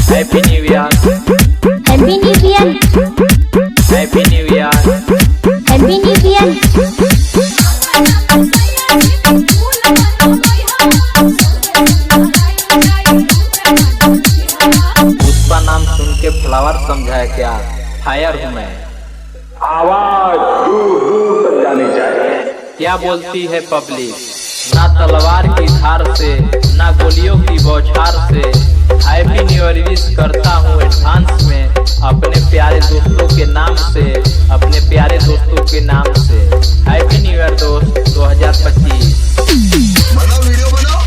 Happy new year, happy new year, happy new year, happy new year. Pushpa नाम सुन के flower समझा है क्या? फायर हूँ मैं। आवाज दूर दूर तक जानी चाहिए। क्या बोलती है पब्लिक? ना तलवार की धार से, ना गोलियों की बौछार से। हैप्पी न्यू ईयर विश करता हूँ एडवांस में, अपने प्यारे दोस्तों के नाम से, अपने प्यारे दोस्तों के नाम से। हैप्पी न्यू ईयर दोस्त 2025। बनाओ वीडियो बनाओ।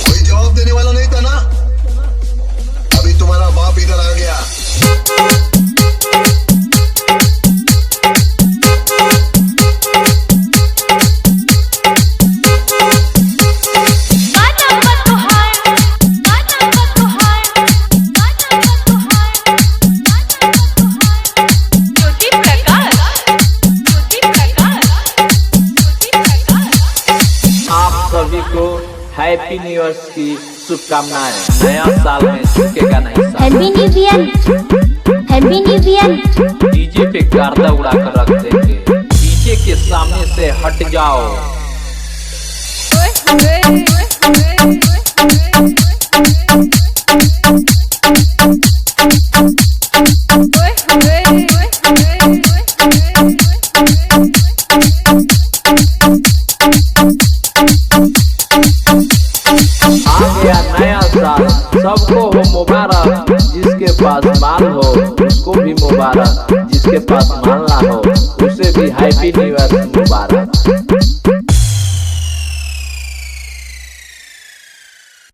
कोई जवाब देने वाला नहीं था ना? अभी तुम्हारा बाप इधर आ गया। सभी को हैप्पी न्यू ईयर की शुभकामनाएं। नया साल में चुकेगा नहीं साल। Happy new year, happy new year. DJ पे गर्दा उड़ा कर रख देंगे, डीजे के सामने से हट जाओ। आ गया नया साल, सबको हो मुबारक। जिसके पास माल हो उसको भी मुबारक, जिसके पास माल ना हो उसे भी हैप्पी न्यू ईयर मुबारक।